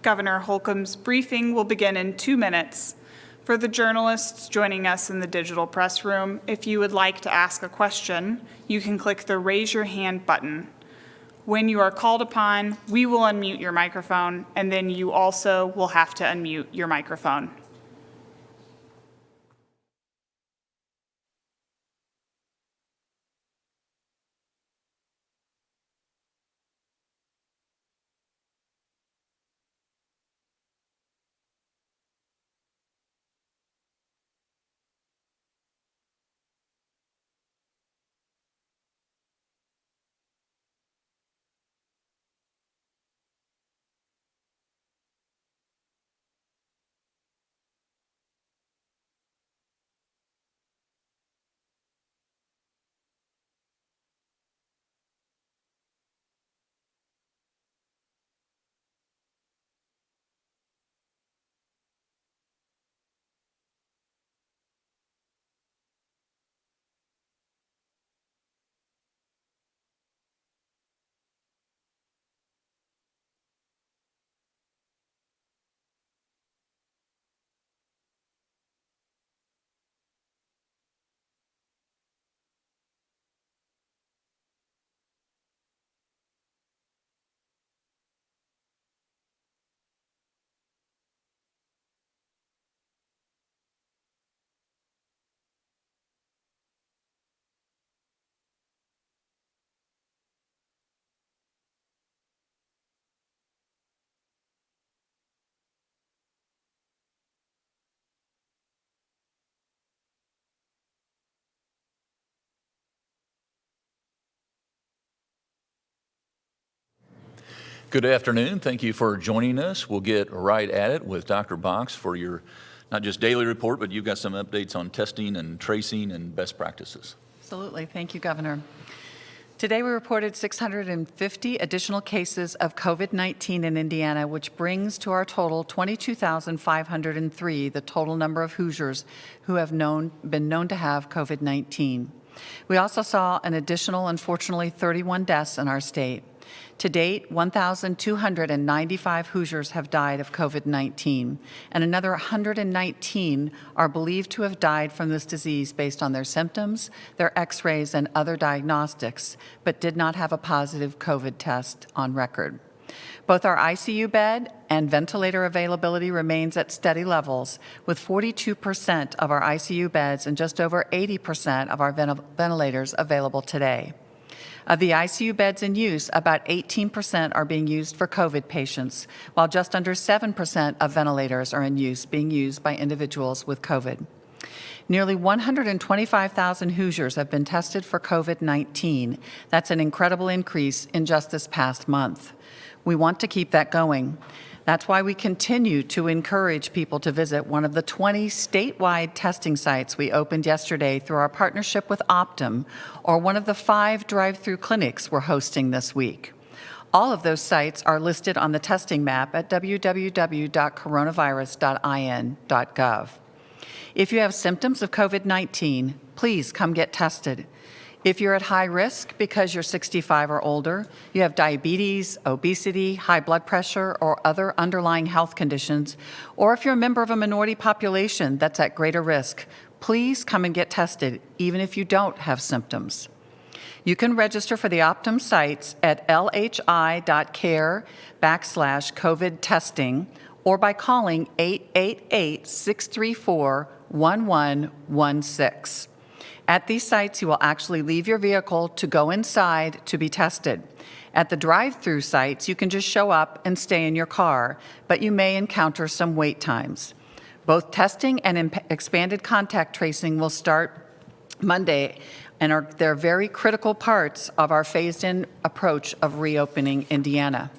Governor Holcomb's briefing will begin in 2 minutes. For the journalists joining us in the digital press room, if you would like to ask a question, you can click the Raise Your Hand button. When you are called upon, we will unmute your microphone, and then you also will have to unmute your microphone. Good afternoon. Thank you for joining us. We'll get right at it with Dr. Box for your not just daily report, but you've got some updates on testing and tracing and best practices. Absolutely. Thank you, Governor. Today we reported 650 additional cases of COVID-19 in Indiana, which brings to our total 22,503 the total number of Hoosiers who have been known to have COVID-19. We also saw an additional, unfortunately, 31 deaths in our state. To date, 1,295 Hoosiers have died of COVID-19, and another 119 are believed to have died from this disease based on their symptoms, their x-rays, and other diagnostics, but did not have a positive COVID test on record. Both our ICU bed and ventilator availability remains at steady levels, with 42% of our ICU beds and just over 80% of our ventilators available today. Of the ICU beds in use, about 18% are being used for COVID patients, while just under 7% of ventilators are in use, being used by individuals with COVID. Nearly 125,000 Hoosiers have been tested for COVID-19. That's an incredible increase in just this past month. We want to keep that going. That's why we continue to encourage people to visit one of the 20 statewide testing sites we opened yesterday through our partnership with Optum, or one of the 5 drive-through clinics we're hosting this week. All of those sites are listed on the testing map at www.coronavirus.in.gov. If you have symptoms of COVID-19, please come get tested. If you're at high risk because you're 65 or older, you have diabetes, obesity, high blood pressure, or other underlying health conditions, or if you're a member of a minority population that's at greater risk, please come and get tested, even if you don't have symptoms. You can register for the Optum sites at lhi.care/COVID testing or by calling 888-634-1116. At these sites, you will actually leave your vehicle to go inside to be tested. At the drive-through sites, you can just show up and stay in your car, but you may encounter some wait times. Both testing and expanded contact tracing will start Monday, and they're very critical parts of our phased-in approach of reopening Indiana.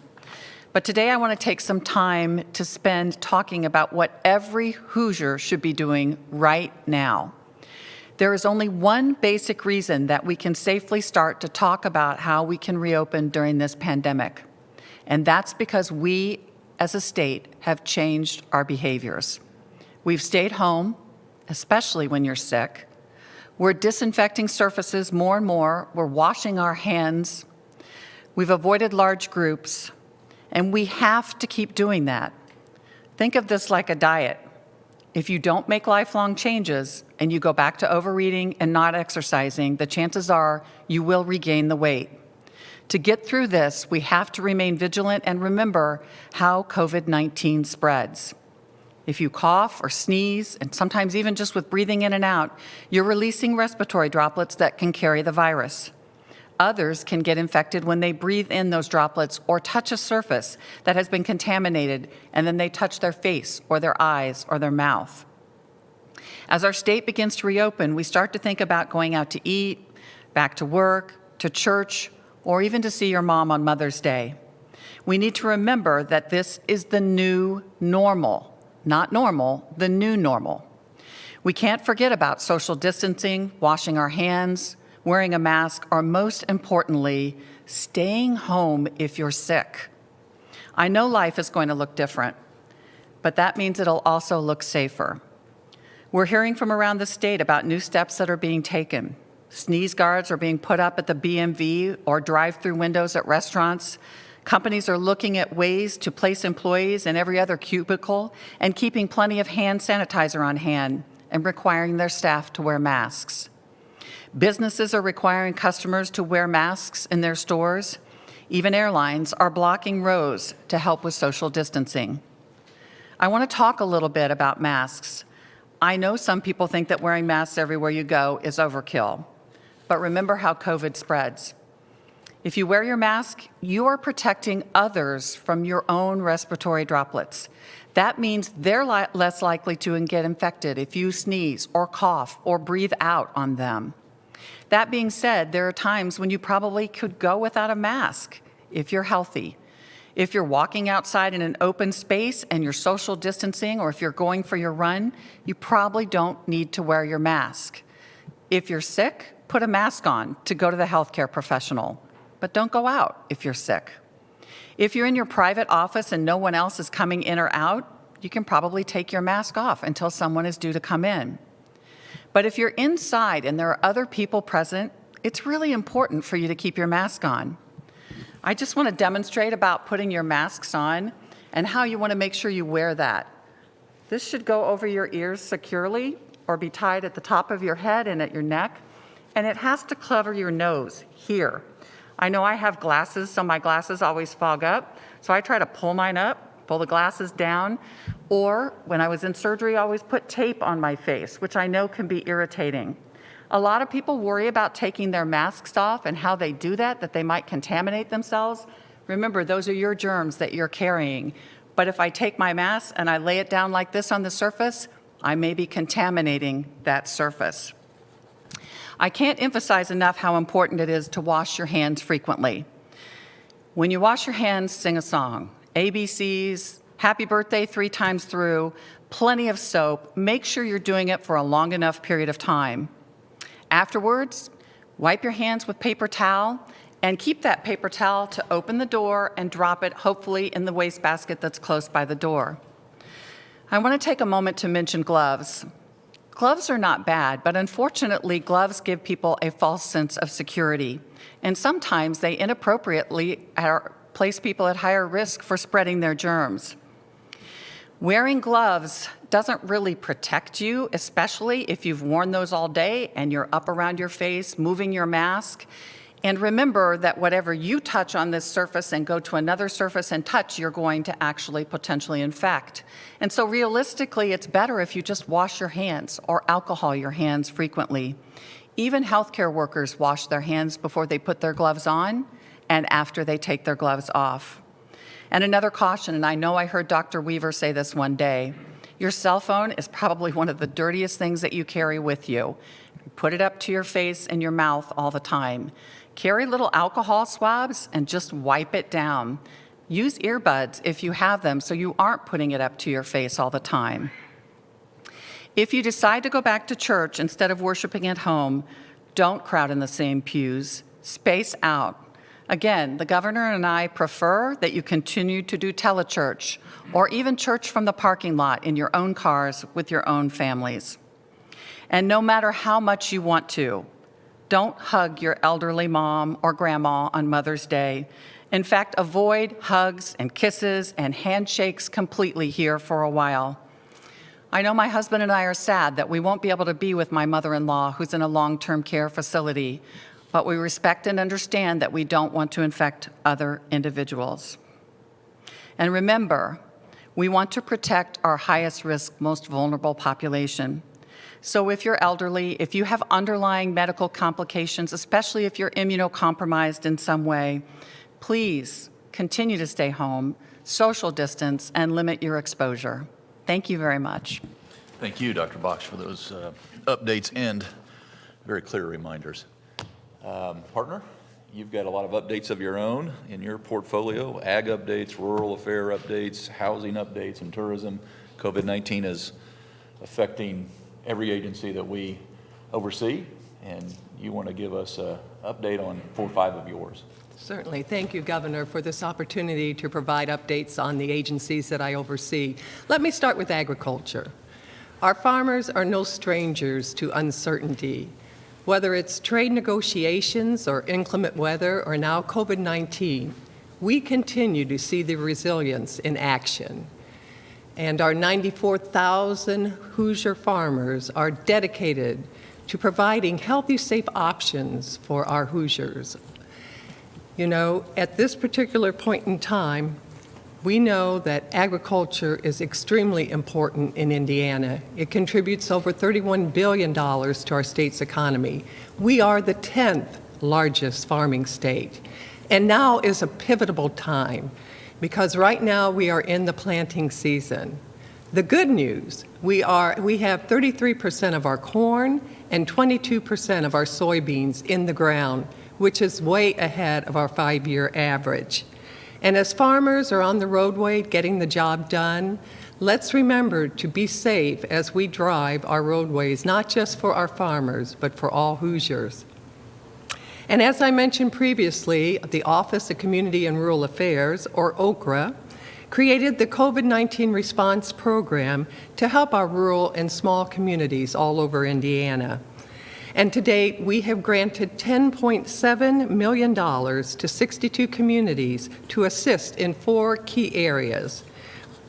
But today I want to take some time to spend talking about what every Hoosier should be doing right now. There is only one basic reason that we can safely start to talk about how we can reopen during this pandemic, and that's because we, as a state, have changed our behaviors. We've stayed home, especially when you're sick. We're disinfecting surfaces more and more. We're washing our hands. We've avoided large groups, and we have to keep doing that. Think of this like a diet. If you don't make lifelong changes and you go back to overeating and not exercising, the chances are you will regain the weight. To get through this, we have to remain vigilant and remember how COVID-19 spreads. If you cough or sneeze, and sometimes even just with breathing in and out, you're releasing respiratory droplets that can carry the virus. Others can get infected when they breathe in those droplets or touch a surface that has been contaminated, and then they touch their face or their eyes or their mouth. As our state begins to reopen, we start to think about going out to eat, back to work, to church, or even to see your mom on Mother's Day. We need to remember that this is the new normal. Not normal, the new normal. We can't forget about social distancing, washing our hands, wearing a mask, or most importantly, staying home if you're sick. I know life is going to look different, but that means it'll also look safer. We're hearing from around the state about new steps that are being taken. Sneeze guards are being put up at the BMV or drive-through windows at restaurants. Companies are looking at ways to place employees in every other cubicle and keeping plenty of hand sanitizer on hand and requiring their staff to wear masks. Businesses are requiring customers to wear masks in their stores. Even airlines are blocking rows to help with social distancing. I want to talk a little bit about masks. I know some people think that wearing masks everywhere you go is overkill, but remember how COVID spreads. If you wear your mask, you are protecting others from your own respiratory droplets. That means they're less likely to get infected if you sneeze or cough or breathe out on them. That being said, there are times when you probably could go without a mask if you're healthy. If you're walking outside in an open space and you're social distancing, or if you're going for your run, you probably don't need to wear your mask. If you're sick, put a mask on to go to the healthcare professional. But don't go out if you're sick. If you're in your private office and no one else is coming in or out, you can probably take your mask off until someone is due to come in. But if you're inside and there are other people present, it's really important for you to keep your mask on. I just want to demonstrate about putting your masks on and how you want to make sure you wear that. This should go over your ears securely or be tied at the top of your head and at your neck, and it has to cover your nose here. I know I have glasses, so my glasses always fog up, so I try to pull mine up, pull the glasses down, or when I was in surgery, I always put tape on my face, which I know can be irritating. A lot of people worry about taking their masks off and how they do that they might contaminate themselves. Remember, those are your germs that you're carrying. But if I take my mask and I lay it down like this on the surface, I may be contaminating that surface. I can't emphasize enough how important it is to wash your hands frequently. When you wash your hands, sing a song. ABCs, happy birthday 3 times through, plenty of soap. Make sure you're doing it for a long enough period of time. Afterwards, wipe your hands with paper towel and keep that paper towel to open the door and drop it hopefully in the wastebasket that's close by the door. I want to take a moment to mention gloves. Gloves are not bad, but unfortunately, gloves give people a false sense of security, and sometimes they inappropriately place people at higher risk for spreading their germs. Wearing gloves doesn't really protect you, especially if you've worn those all day and you're up around your face, moving your mask. And remember that whatever you touch on this surface and go to another surface and touch, you're going to actually potentially infect. And so realistically, it's better if you just wash your hands or alcohol your hands frequently. Even healthcare workers wash their hands before they put their gloves on and after they take their gloves off. And another caution, and I know I heard Dr. Weaver say this one day, your cell phone is probably one of the dirtiest things that you carry with you. Put it up to your face and your mouth all the time. Carry little alcohol swabs and just wipe it down. Use earbuds if you have them so you aren't putting it up to your face all the time. If you decide to go back to church instead of worshiping at home, don't crowd in the same pews. Space out. Again, the governor and I prefer that you continue to do telechurch or even church from the parking lot in your own cars with your own families. And no matter how much you want to, don't hug your elderly mom or grandma on Mother's Day. In fact, avoid hugs and kisses and handshakes completely here for a while. I know my husband and I are sad that we won't be able to be with my mother-in-law who's in a long-term care facility, but we respect and understand that we don't want to infect other individuals. And remember, we want to protect our highest risk, most vulnerable population. So if you're elderly, if you have underlying medical complications, especially if you're immunocompromised in some way, please continue to stay home, social distance, and limit your exposure. Thank you very much. Thank you, Dr. Box, for those updates and very clear reminders. Partner, you've got a lot of updates of your own in your portfolio, ag updates, rural affair updates, housing updates, and tourism. COVID-19 is affecting every agency that we oversee, and you want to give us an update on 4 or 5 of yours. Certainly. Thank you, Governor, for this opportunity to provide updates on the agencies that I oversee. Let me start with agriculture. Our farmers are no strangers to uncertainty. Whether it's trade negotiations or inclement weather or now COVID-19, we continue to see the resilience in action. And our 94,000 Hoosier farmers are dedicated to providing healthy, safe options for our Hoosiers. You know, at this particular point in time, we know that agriculture is extremely important in Indiana. It contributes over $31 billion to our state's economy. We are the 10th largest farming state. And now is a pivotal time because right now we are in the planting season. The good news, we have 33% of our corn and 22% of our soybeans in the ground, which is way ahead of our 5-year average. And as farmers are on the roadway getting the job done, let's remember to be safe as we drive our roadways, not just for our farmers, but for all Hoosiers. And as I mentioned previously, the Office of Community and Rural Affairs, or OCRA, created the COVID-19 response program to help our rural and small communities all over Indiana. And to date, we have granted $10.7 million to 62 communities to assist in 4 key areas: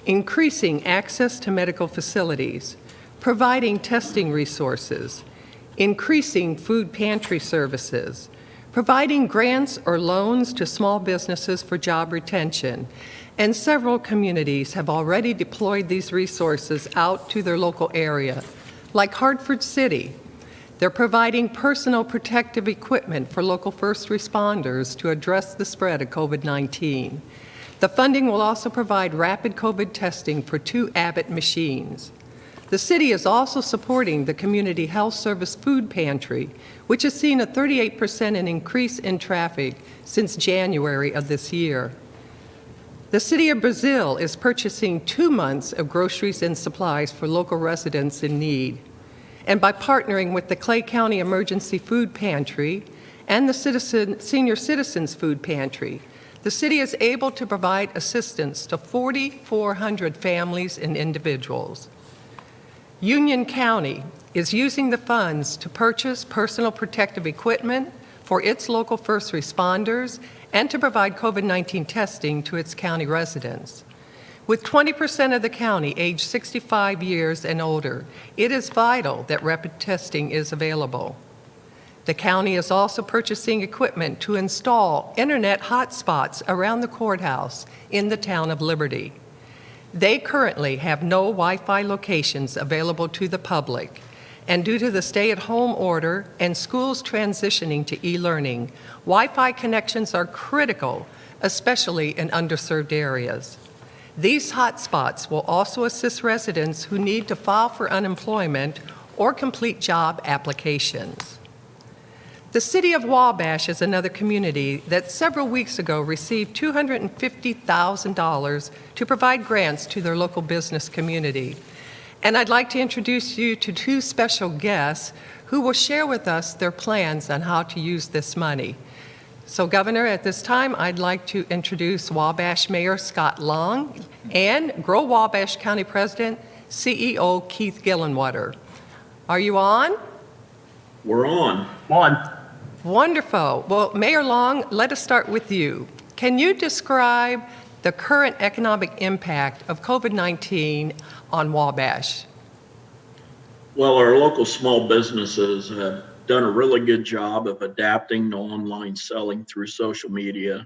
increasing access to medical facilities, providing testing resources, increasing food pantry services, providing grants or loans to small businesses for job retention. And several communities have already deployed these resources out to their local area, like Hartford City. They're providing personal protective equipment for local first responders to address the spread of COVID-19. The funding will also provide rapid COVID testing for 2 Abbott machines. The city is also supporting the Community Health Service Food Pantry, which has seen a 38% increase in traffic since January of this year. The City of Brazil is purchasing 2 months of groceries and supplies for local residents in need. And by partnering with the Clay County Emergency Food Pantry and the Senior Citizens Food Pantry, the city is able to provide assistance to 4,400 families and individuals. Union County is using the funds to purchase personal protective equipment for its local first responders and to provide COVID-19 testing to its county residents. With 20% of the county aged 65 years and older, it is vital that rapid testing is available. The county is also purchasing equipment to install internet hotspots around the courthouse in the town of Liberty. They currently have no Wi-Fi locations available to the public, and due to the stay-at-home order and schools transitioning to e-learning, Wi-Fi connections are critical, especially in underserved areas. These hotspots will also assist residents who need to file for unemployment or complete job applications. The City of Wabash is another community that several weeks ago received $250,000 to provide grants to their local business community. And I'd like to introduce you to 2 special guests who will share with us their plans on how to use this money. So, Governor, at this time, I'd like to introduce Wabash Mayor Scott Long and Grow Wabash County President, CEO Keith Gillenwater. Are you on? We're on. On. Wonderful. Well, Mayor Long, let us start with you. Can you describe the current economic impact of COVID-19 on Wabash? Well, our local small businesses have done a really good job of adapting to online selling through social media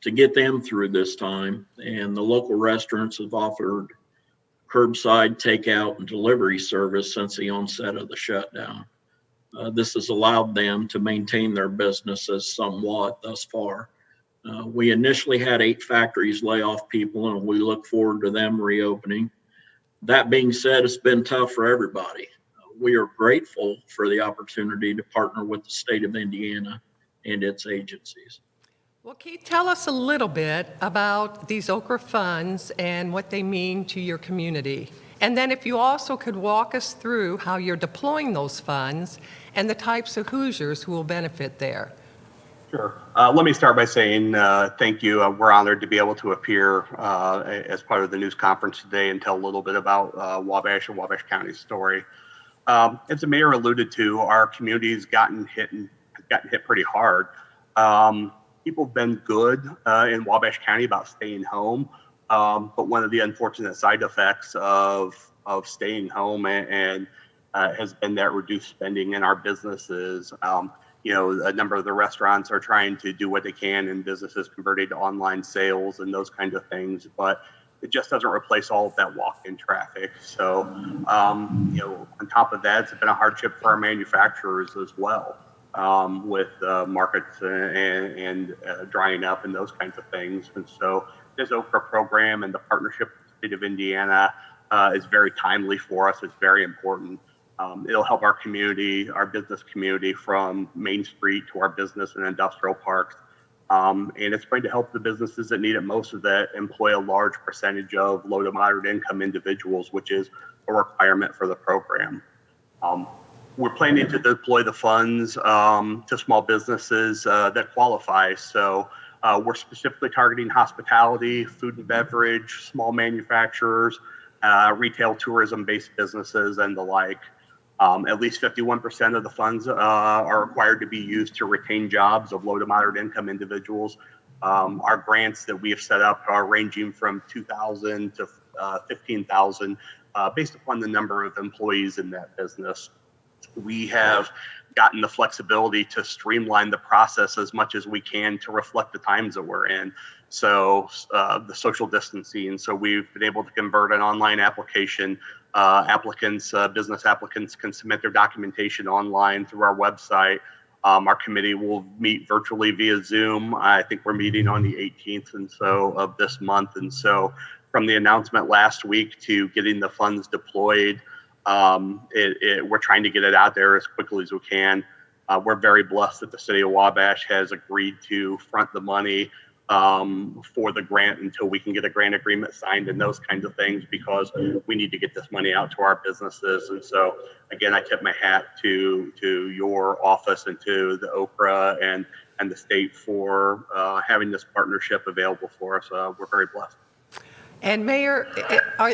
to get them through this time. And the local restaurants have offered curbside takeout and delivery service since the onset of the shutdown. This has allowed them to maintain their businesses somewhat thus far. We initially had 8 factories lay off people, and we look forward to them reopening. That being said, it's been tough for everybody. We are grateful for the opportunity to partner with the state of Indiana and its agencies. Well, Keith, tell us a little bit about these Okra funds and what they mean to your community. And then if you also could walk us through how you're deploying those funds and the types of Hoosiers who will benefit there. Sure. Let me start by saying thank you. We're honored to be able to appear as part of the news conference today and tell a little bit about Wabash and Wabash County's story. As the mayor alluded to, our community's gotten hit pretty hard. People have been good in Wabash County about staying home, but one of the unfortunate side effects of staying home and has been that reduced spending in our businesses. A number of the restaurants are trying to do what they can in businesses converted to online sales and those kinds of things, but it just doesn't replace all of that walk-in traffic. So, on top of that, it's been a hardship for our manufacturers as well, with markets and drying up and those kinds of things. And so this Okra program and the partnership with the state of Indiana is very timely for us. It's very important. It'll help our community, our business community, from Main Street to our business and industrial parks. And it's going to help the businesses that need it most, of that employ a large percentage of low to moderate income individuals, which is a requirement for the program. We're planning to deploy the funds to small businesses that qualify. So we're specifically targeting hospitality, food and beverage, small manufacturers, retail tourism-based businesses, and the like. At least 51% of the funds are required to be used to retain jobs of low to moderate income individuals. Our grants that we have set up are ranging from $2,000 to $15,000 based upon the number of employees in that business. We have gotten the flexibility to streamline the process as much as we can to reflect the times that we're in. So the social distancing. So we've been able to convert an online application. Business applicants can submit their documentation online through our website. Our committee will meet virtually via Zoom. I think we're meeting on the 18th of this month. And so from the announcement last week to getting the funds deployed, we're trying to get it out there as quickly as we can. We're very blessed that the city of Wabash has agreed to front the money for the grant until we can get a grant agreement signed and those kinds of things, because we need to get this money out to our businesses. And so, again, I tip my hat to your office and to the Okra and the state for having this partnership available for us. We're very blessed. And Mayor,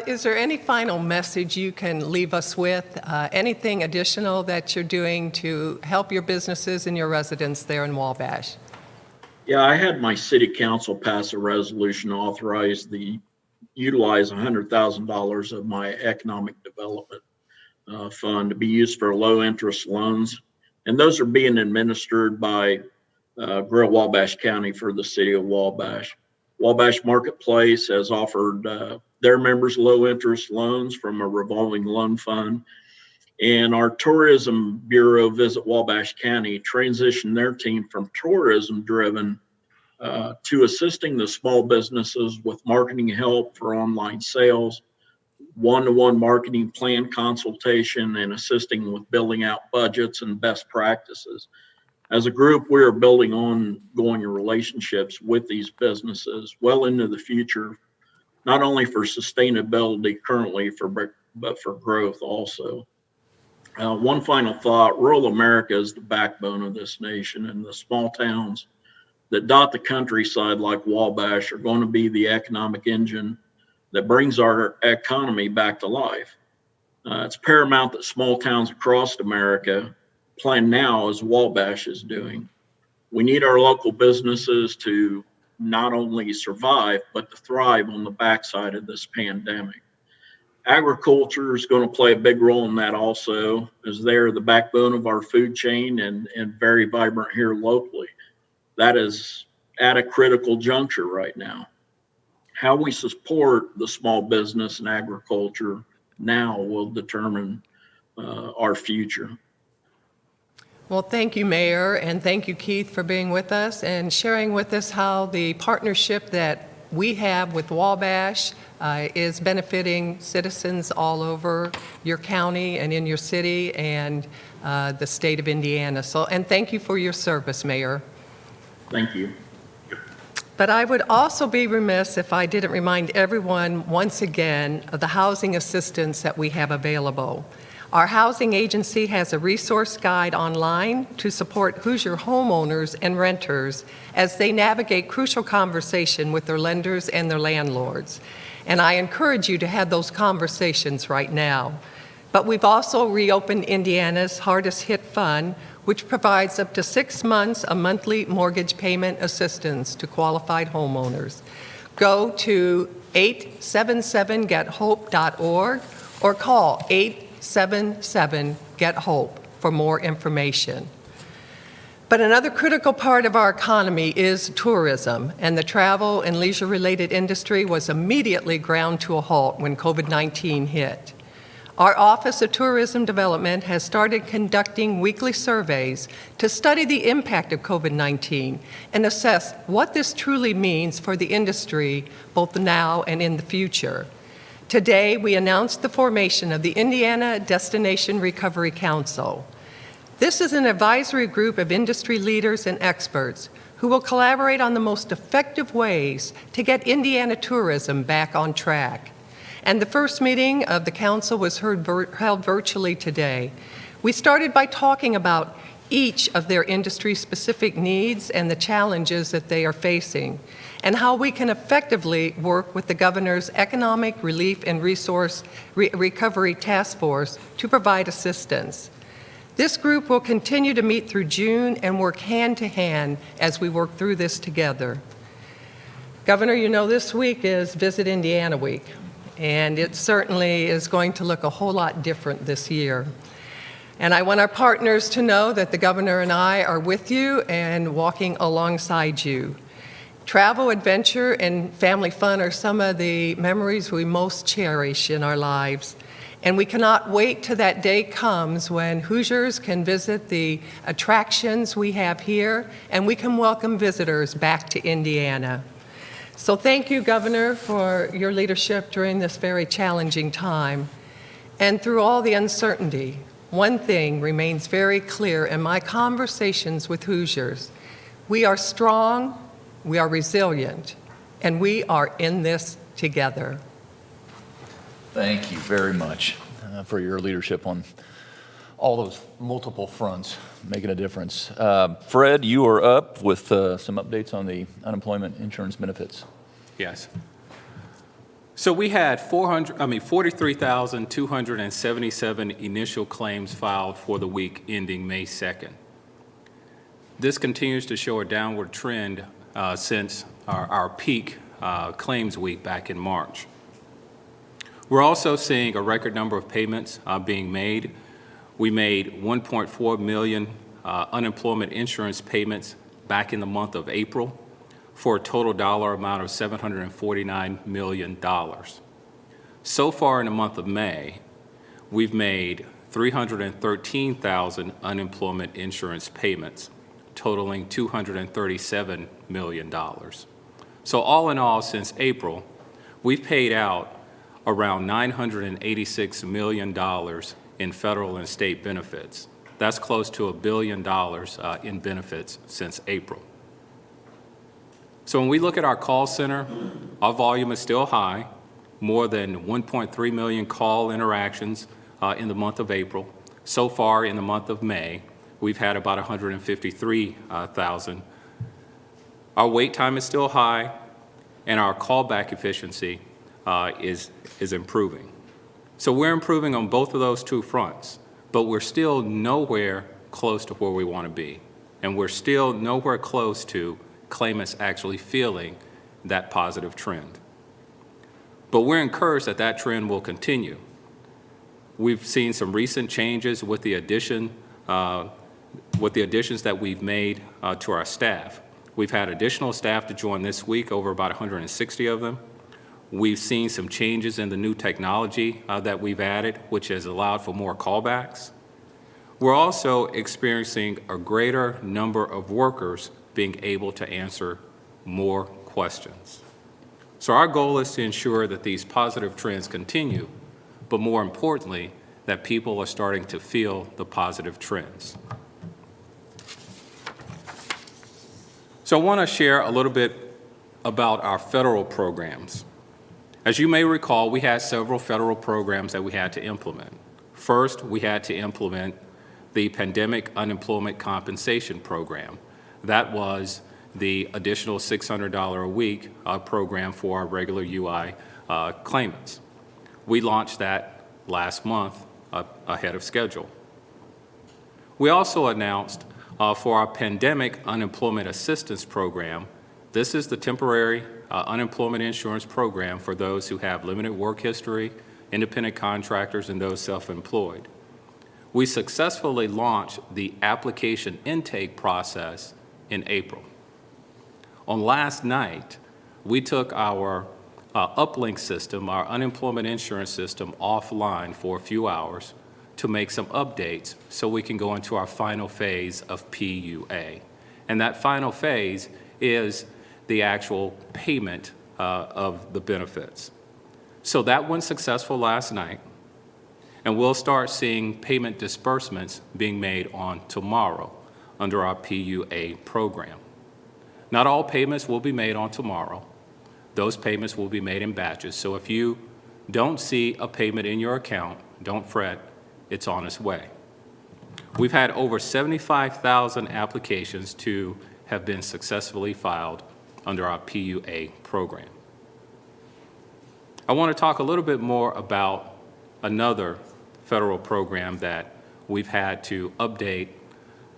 is there any final message you can leave us with? Anything additional that you're doing to help your businesses and your residents there in Wabash? Yeah, I had my city council pass a resolution authorized utilize $100,000 of my economic development fund to be used for low interest loans. And those are being administered by Grill Wabash County for the city of Wabash. Wabash Marketplace has offered their members low interest loans from a revolving loan fund. And our tourism bureau, Visit Wabash County, transitioned their team from tourism driven to assisting the small businesses with marketing help for online sales, one-to-one marketing plan consultation, and assisting with building out budgets and best practices. As a group, we are building ongoing relationships with these businesses well into the future, not only for sustainability currently, but for growth also. One final thought: rural America is the backbone of this nation, and the small towns that dot the countryside like Wabash are going to be the economic engine that brings our economy back to life. It's paramount that small towns across America plan now as Wabash is doing. We need our local businesses to not only survive, but to thrive on the backside of this pandemic. Agriculture is going to play a big role in that also, as they're the backbone of our food chain and very vibrant here locally. That is at a critical juncture right now. How we support the small business and agriculture now will determine our future. Well, thank you, Mayor, and thank you, Keith, for being with us and sharing with us how the partnership that we have with Wabash is benefiting citizens all over your county and in your city and the state of Indiana. And thank you for your service, Mayor. Thank you. But I would also be remiss if I didn't remind everyone once again of the housing assistance that we have available. Our housing agency has a resource guide online to support Hoosier homeowners and renters as they navigate crucial conversation with their lenders and their landlords. And I encourage you to have those conversations right now. But we've also reopened Indiana's Hardest Hit Fund, which provides up to 6 months of monthly mortgage payment assistance to qualified homeowners. Go to 877gethope.org or call 877-GET-HOPE for more information. But another critical part of our economy is tourism, and the travel and leisure-related industry was immediately ground to a halt when COVID-19 hit. Our Office of Tourism Development has started conducting weekly surveys to study the impact of COVID-19 and assess what this truly means for the industry, both now and in the future. Today, we announced the formation of the Indiana Destination Recovery Council. This is an advisory group of industry leaders and experts who will collaborate on the most effective ways to get Indiana tourism back on track. And the first meeting of the council was held virtually today. We started by talking about each of their industry-specific needs and the challenges that they are facing, and how we can effectively work with the governor's Economic Relief and Resource Recovery Task Force to provide assistance. This group will continue to meet through June and work hand to hand as we work through this together. Governor, you know this week is Visit Indiana Week, and it certainly is going to look a whole lot different this year. And I want our partners to know that the governor and I are with you and walking alongside you. Travel, adventure, and family fun are some of the memories we most cherish in our lives. And we cannot wait till that day comes when Hoosiers can visit the attractions we have here, and we can welcome visitors back to Indiana. So thank you, Governor, for your leadership during this very challenging time. And through all the uncertainty, one thing remains very clear in my conversations with Hoosiers. We are strong, we are resilient, and we are in this together. Thank you very much for your leadership on all those multiple fronts, making a difference. Fred, you are up with some updates on the unemployment insurance benefits. Yes. So we had 43,277 initial claims filed for the week ending May 2nd. This continues to show a downward trend since our peak claims week back in March. We're also seeing a record number of payments being made. We made 1.4 million unemployment insurance payments back in the month of April for a total dollar amount of $749 million. So far in the month of May, we've made 313,000 unemployment insurance payments, totaling $237 million. So all in all, since April, we've paid out around $986 million in federal and state benefits. That's close to $1 billion in benefits since April. So when we look at our call center, our volume is still high, more than 1.3 million call interactions in the month of April. So far in the month of May, we've had about 153,000. Our wait time is still high, and our callback efficiency is improving. So we're improving on both of those two fronts, but we're still nowhere close to where we want to be. And we're still nowhere close to claimants actually feeling that positive trend. But we're encouraged that that trend will continue. We've seen some recent changes with the additions that we've made to our staff. We've had additional staff to join this week, over about 160 of them. We've seen some changes in the new technology that we've added, which has allowed for more callbacks. We're also experiencing a greater number of workers being able to answer more questions. So our goal is to ensure that these positive trends continue, but more importantly, that people are starting to feel the positive trends. So I want to share a little bit about our federal programs. As you may recall, we had several federal programs that we had to implement. First, we had to implement the Pandemic Unemployment Compensation Program. That was the additional $600 a week program for our regular UI claimants. We launched that last month ahead of schedule. We also announced for our Pandemic Unemployment Assistance Program, this is the temporary unemployment insurance program for those who have limited work history, independent contractors, and those self-employed. We successfully launched the application intake process in April. On last night, we took our uplink system, our unemployment insurance system, offline for a few hours to make some updates so we can go into our final phase of PUA. And that final phase is the actual payment of the benefits. So that went successful last night, and we'll start seeing payment disbursements being made on tomorrow under our PUA program. Not all payments will be made on tomorrow. Those payments will be made in batches. So if you don't see a payment in your account, don't fret, it's on its way. We've had over 75,000 applications to have been successfully filed under our PUA program. I want to talk a little bit more about another federal program that we've had to update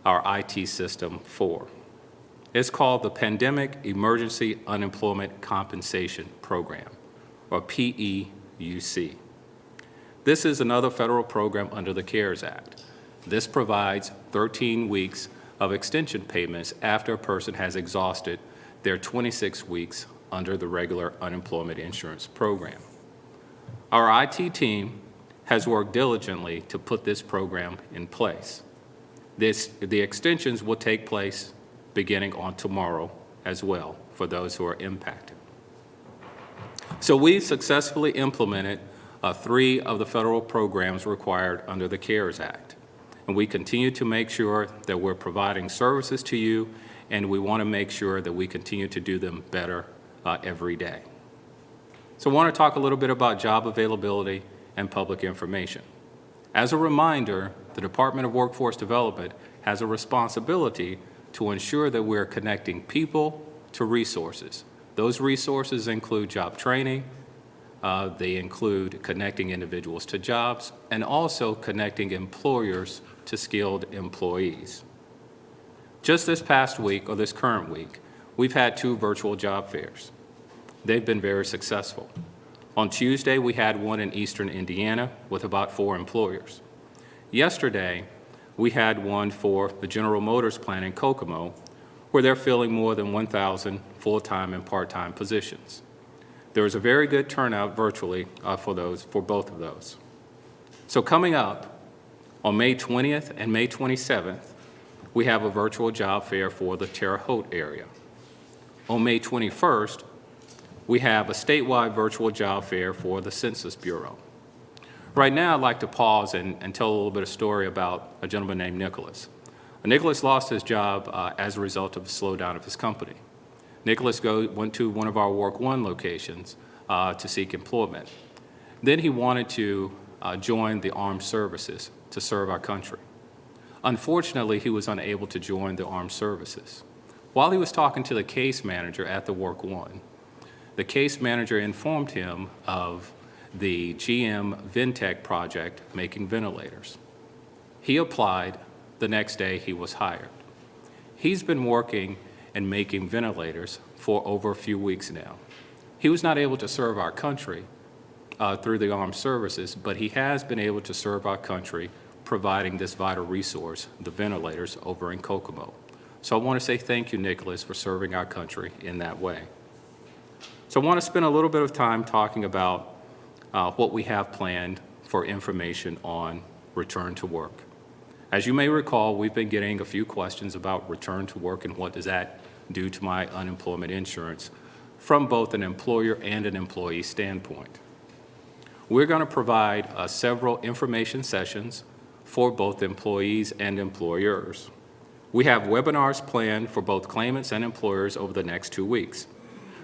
our IT system for. It's called the Pandemic Emergency Unemployment Compensation Program, or PEUC. This is another federal program under the CARES Act. This provides 13 weeks of extension payments after a person has exhausted their 26 weeks under the regular unemployment insurance program. Our IT team has worked diligently to put this program in place. The extensions will take place beginning on tomorrow as well for those who are impacted. So we've successfully implemented 3 of the federal programs required under the CARES Act. And we continue to make sure that we're providing services to you, and we want to make sure that we continue to do them better every day. So I want to talk a little bit about job availability and public information. As a reminder, the Department of Workforce Development has a responsibility to ensure that we're connecting people to resources. Those resources include job training, they include connecting individuals to jobs, and also connecting employers to skilled employees. Just this past week, or this current week, we've had 2 virtual job fairs. They've been very successful. On Tuesday, we had one in eastern Indiana with about 4 employers. Yesterday, we had one for the General Motors plant in Kokomo, where they're filling more than 1,000 full-time and part-time positions. There was a very good turnout virtually for both of those. So coming up on May 20th and May 27th, we have a virtual job fair for the Terre Haute area. On May 21st, we have a statewide virtual job fair for the Census Bureau. Right now, I'd like to pause and tell a little bit of story about a gentleman named Nicholas. Nicholas lost his job as a result of a slowdown of his company. Nicholas went to one of our Work One locations to seek employment. Then he wanted to join the armed services to serve our country. Unfortunately, he was unable to join the armed services. While he was talking to the case manager at the Work One, the case manager informed him of the GM Ventec project making ventilators. He applied. The next day he was hired. He's been working and making ventilators for over a few weeks now. He was not able to serve our country through the armed services, but he has been able to serve our country providing this vital resource, the ventilators, over in Kokomo. So I want to say thank you, Nicholas, for serving our country in that way. So I want to spend a little bit of time talking about what we have planned for information on return to work. As you may recall, we've been getting a few questions about return to work and what does that do to my unemployment insurance from both an employer and an employee standpoint. We're going to provide several information sessions for both employees and employers. We have webinars planned for both claimants and employers over the next 2 weeks.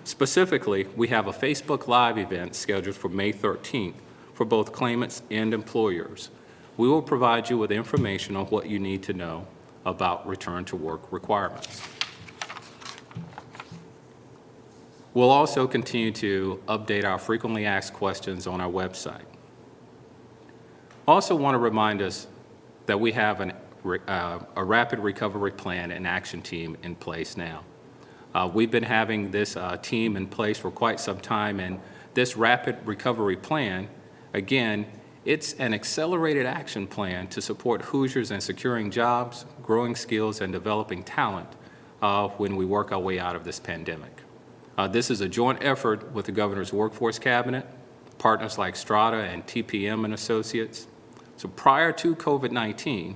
Specifically, we have a Facebook Live event scheduled for May 13th for both claimants and employers. We will provide you with information on what you need to know about return to work requirements. We'll also continue to update our frequently asked questions on our website. I also want to remind us that we have a rapid recovery plan and action team in place now. We've been having this team in place for quite some time, and this rapid recovery plan, again, it's an accelerated action plan to support Hoosiers in securing jobs, growing skills, and developing talent when we work our way out of this pandemic. This is a joint effort with the Governor's Workforce Cabinet, partners like Strata and TPM and Associates. So prior to COVID-19,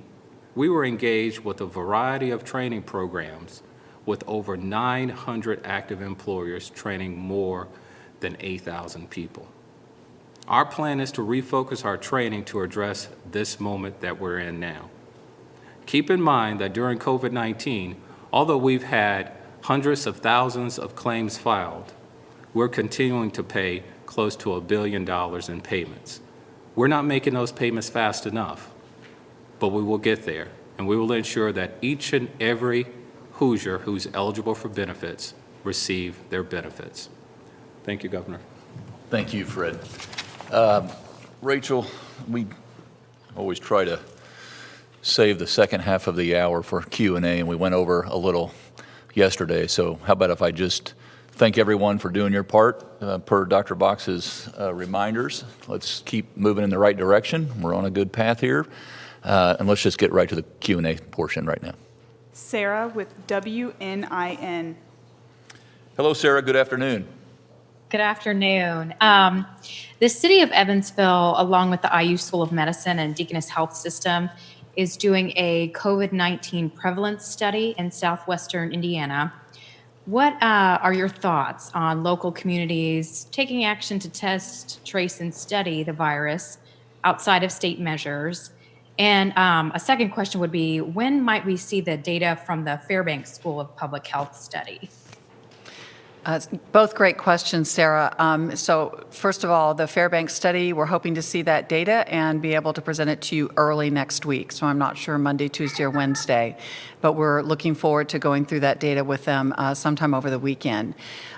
we were engaged with a variety of training programs with over 900 active employers training more than 8,000 people. Our plan is to refocus our training to address this moment that we're in now. Keep in mind that during COVID-19, although we've had hundreds of thousands of claims filed, we're continuing to pay close to $1 billion in payments. We're not making those payments fast enough, but we will get there, and we will ensure that each and every Hoosier who's eligible for benefits receive their benefits. Thank you, Governor. Thank you, Fred. Rachel, we always try to save the second half of the hour for Q&A, and we went over a little yesterday. So how about if I just thank everyone for doing your part per Dr. Box's reminders. Let's keep moving in the right direction. We're on a good path here. And let's just get right to the Q&A portion right now. Sarah with WNIN. Hello, Sarah. Good afternoon. Good afternoon. The city of Evansville, along with the IU School of Medicine and Deaconess Health System, is doing a COVID-19 prevalence study in southwestern Indiana. What are your thoughts on local communities taking action to test, trace, and study the virus outside of state measures? And a second question would be, when might we see the data from the Fairbanks School of Public Health study? Both great questions, Sarah. So first of all, the Fairbanks study, we're hoping to see that data and be able to present it to you early next week. So I'm not sure Monday, Tuesday, or Wednesday, but we're looking forward to going through that data with them sometime over the weekend.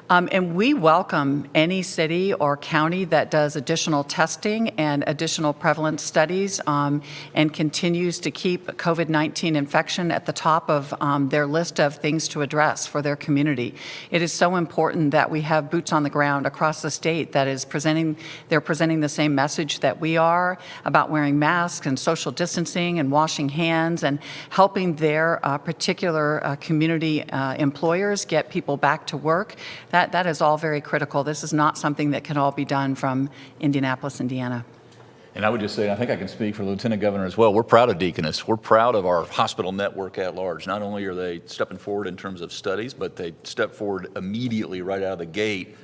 And we welcome any city or county that does additional testing and additional prevalence studies and continues to keep COVID-19 infection at the top of their list of things to address for their community. It is so important that we have boots on the ground across the state that is they're presenting the same message that we are about wearing masks and social distancing and washing hands and helping their particular community employers get people back to work. That is all very critical. This is not something that can all be done from Indianapolis, Indiana. And I would just say, I think I can speak for the Lieutenant Governor as well. We're proud of Deaconess. We're proud of our hospital network at large. Not only are they stepping forward in terms of studies, but they stepped forward immediately right out of the gate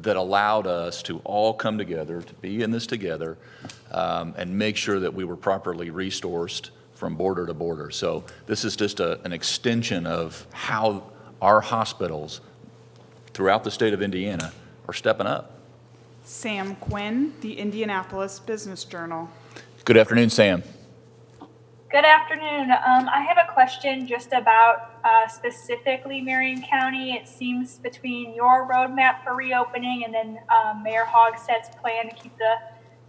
that allowed us to all come together, to be in this together, and make sure that we were properly resourced from border to border. So this is just an extension of how our hospitals throughout the state of Indiana are stepping up. Sam Quinn, the Indianapolis Business Journal. Good afternoon, Sam. Good afternoon. I have a question just about specifically Marion County. It seems between your roadmap for reopening and then Mayor Hogstad's plan to keep the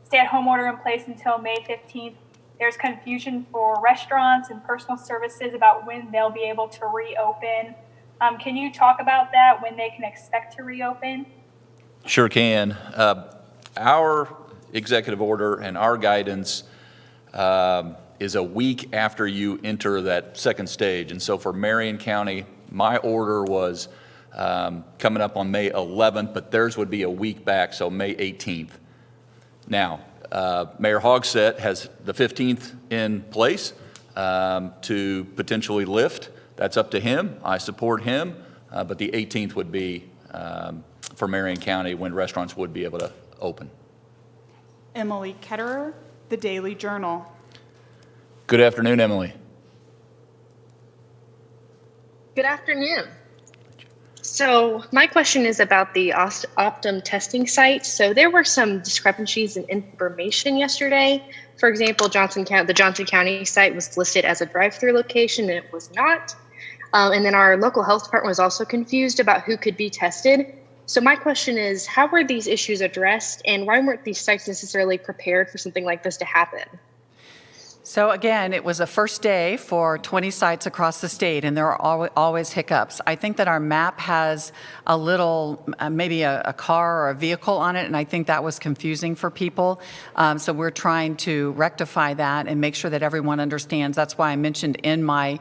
stay-at-home order in place until May 15th, there's confusion for restaurants and personal services about when they'll be able to reopen. Can you talk about that, when they can expect to reopen? Sure can. Our executive order and our guidance is a week after you enter that second stage. And so for Marion County, my order was coming up on May 11th, but theirs would be a week back, so May 18th. Now, Mayor Hogsett has the 15th in place to potentially lift. That's up to him. I support him, but the 18th would be for Marion County when restaurants would be able to open. Emily Ketterer, The Daily Journal. Good afternoon, Emily. Good afternoon. So my question is about the Optum testing site. So there were some discrepancies in information yesterday. For example, the Johnson County site was listed as a drive-through location, and it was not. And then our local health department was also confused about who could be tested. So my question is, how were these issues addressed, and why weren't these sites necessarily prepared for something like this to happen? So again, it was a first day for 20 sites across the state, and there are always hiccups. I think that our map has a little, maybe a car or a vehicle on it, and I think that was confusing for people. So we're trying to rectify that and make sure that everyone understands. That's why I mentioned in my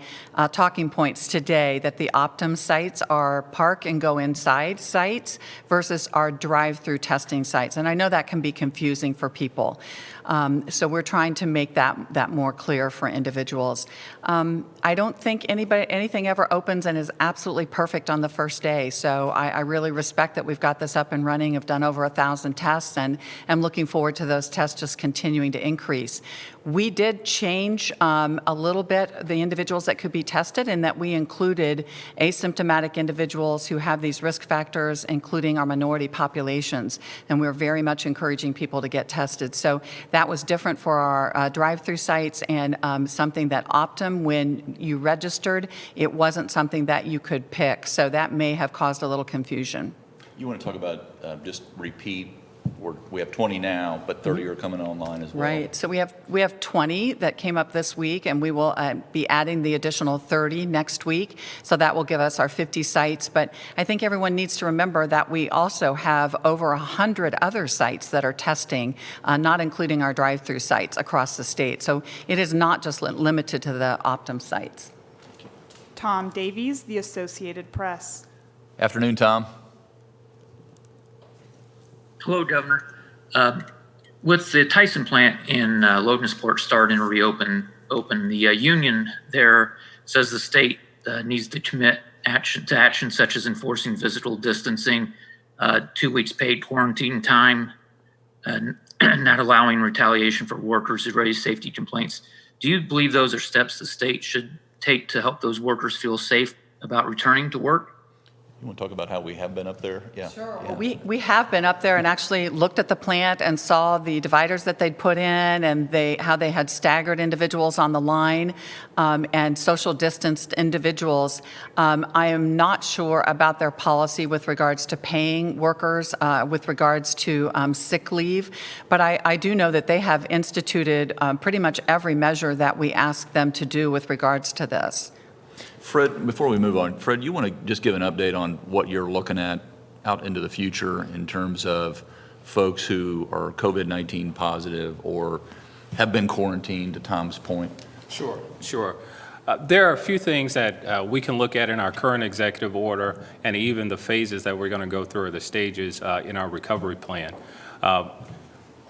talking points today that the Optum sites are park and go inside sites versus our drive-through testing sites. And I know that can be confusing for people. So we're trying to make that more clear for individuals. I don't think anything ever opens and is absolutely perfect on the first day. So I really respect that we've got this up and running. Have done over 1,000 tests, and I'm looking forward to those tests just continuing to increase. We did change a little bit the individuals that could be tested, in that we included asymptomatic individuals who have these risk factors, including our minority populations. And we're very much encouraging people to get tested. So that was different for our drive-through sites, and something that Optum, when you registered, it wasn't something that you could pick. So that may have caused a little confusion. You want to talk about, just repeat, we have 20 now, but 30 are coming online as well. Right. So we have 20 that came up this week, and we will be adding the additional 30 next week. So that will give us our 50 sites. But I think everyone needs to remember that we also have over 100 other sites that are testing, not including our drive-through sites across the state. So it is not just limited to the Optum sites. Tom Davies, The Associated Press. Afternoon, Tom. Hello, Governor. With the Tyson plant in Logansport starting to reopen, the union there says the state needs to commit to action such as enforcing physical distancing, 2 weeks paid quarantine time, not allowing retaliation for workers who raise safety complaints. Do you believe those are steps the state should take to help those workers feel safe about returning to work? You want to talk about how we have been up there? Yeah. Sure. Yeah. Well, we have been up there and actually looked at the plant and saw the dividers that they'd put in, and how they had staggered individuals on the line and social distanced individuals. I am not sure about their policy with regards to paying workers, with regards to sick leave, but I do know that they have instituted pretty much every measure that we ask them to do with regards to this. Fred, before we move on, Fred, you want to just give an update on what you're looking at out into the future in terms of folks who are COVID-19 positive or have been quarantined, to Tom's point? Sure. There are a few things that we can look at in our current executive order, and even the phases that we're going to go through, or the stages in our recovery plan.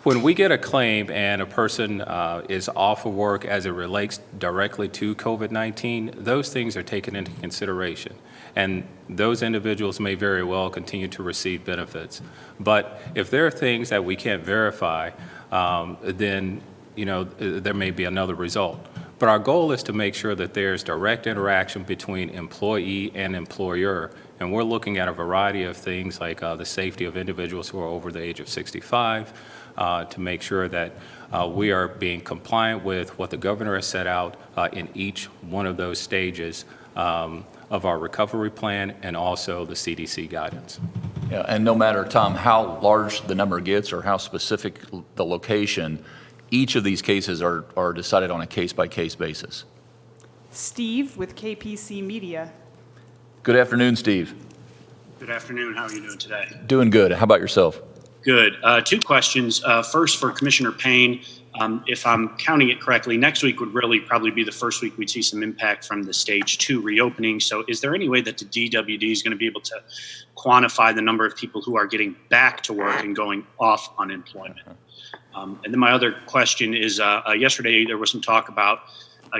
When we get a claim and a person is off of work as it relates directly to COVID-19, those things are taken into consideration. And those individuals may very well continue to receive benefits. But if there are things that we can't verify, then there may be another result. But our goal is to make sure that there's direct interaction between employee and employer. And we're looking at a variety of things like the safety of individuals who are over the age of 65, to make sure that we are being compliant with what the governor has set out in each one of those stages of our recovery plan, and also the CDC guidance. Yeah, and no matter, Tom, how large the number gets or how specific the location, each of these cases are decided on a case-by-case basis. Steve with KPC Media. Good afternoon, Steve. Good afternoon. How are you doing today? Doing good. How about yourself? Good. Two questions. First, for Commissioner Payne, if I'm counting it correctly, next week would really probably be the first week we'd see some impact from the stage 2 reopening. So is there any way that the DWD is going to be able to quantify the number of people who are getting back to work and going off unemployment? And then my other question is, yesterday there was some talk about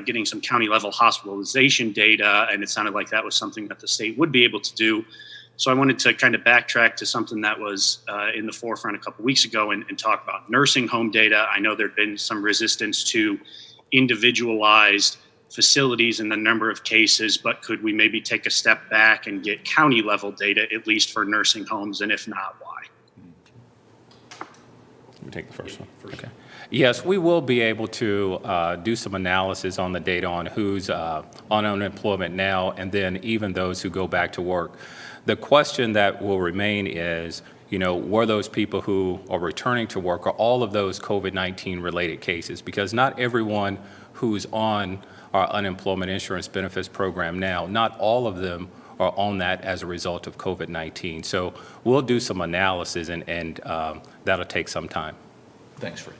getting some county level hospitalization data, and it sounded like that was something that the state would be able to do. So I wanted to kind of backtrack to something that was in the forefront a couple weeks ago and talk about nursing home data. I know there'd been some resistance to individualized facilities and the number of cases, but could we maybe take a step back and get county level data, at least for nursing homes, and if not, why? Let me take the first one. Okay. Yes, we will be able to do some analysis on the data on who's on unemployment now, and then even those who go back to work. The question that will remain is, were those people who are returning to work, are all of those COVID-19 related cases? Because not everyone who's on our unemployment insurance benefits program now, not all of them are on that as a result of COVID-19. So we'll do some analysis, and that'll take some time. Thanks, Fred.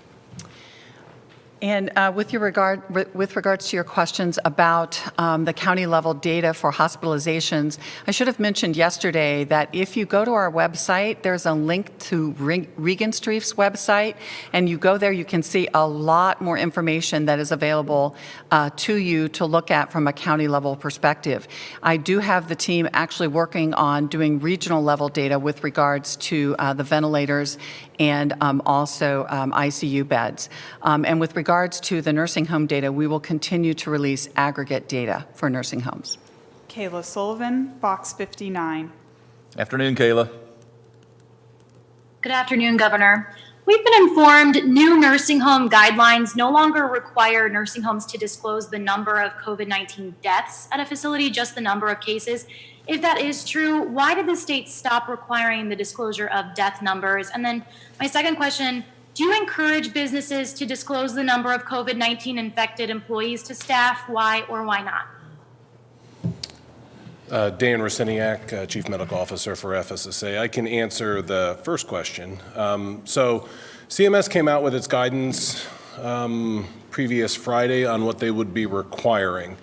And with regards to your questions about the county level data for hospitalizations, I should have mentioned yesterday that if you go to our website, there's a link to Regenstrief's website, and you go there, you can see a lot more information that is available to you to look at from a county level perspective. I do have the team actually working on doing regional level data with regards to the ventilators and also ICU beds. And with regards to the nursing home data, we will continue to release aggregate data for nursing homes. Kayla Sullivan, Fox 59. Afternoon, Kayla. Good afternoon, Governor. We've been informed new nursing home guidelines no longer require nursing homes to disclose the number of COVID-19 deaths at a facility, just the number of cases. If that is true, why did the state stop requiring the disclosure of death numbers? And then my second question, do you encourage businesses to disclose the number of COVID-19 infected employees to staff? Why or why not? Dan Rosiniak, Chief Medical Officer for FSSA. I can answer the first question. So CMS came out with its guidance previous Friday on what they would be requiring.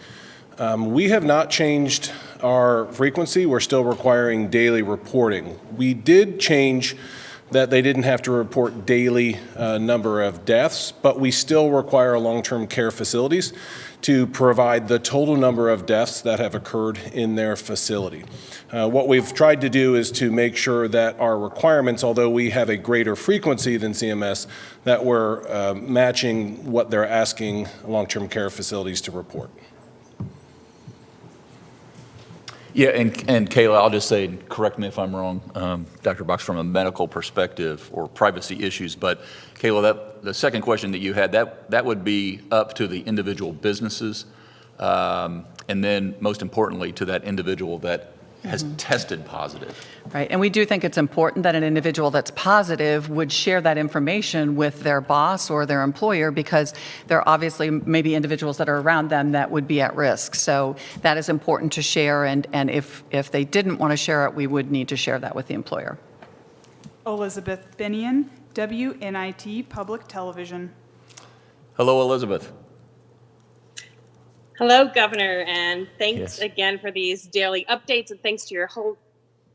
We have not changed our frequency. We're still requiring daily reporting. We did change that they didn't have to report daily number of deaths, but we still require long-term care facilities to provide the total number of deaths that have occurred in their facility. What we've tried to do is to make sure that our requirements, although we have a greater frequency than CMS, that we're matching what they're asking long-term care facilities to report. Yeah, and Kayla, I'll just say, correct me if I'm wrong, Dr. Box, from a medical perspective or privacy issues, but Kayla, the second question that you had, that would be up to the individual businesses, and then most importantly to that individual that has tested positive. Right, and we do think it's important that an individual that's positive would share that information with their boss or their employer, because there are obviously maybe individuals that are around them that would be at risk. So that is important to share, and if they didn't want to share it, we would need to share that with the employer. Elizabeth Binion, WNIT Public Television. Hello, Elizabeth. Hello, Governor, and thanks again for these daily updates, and thanks to your whole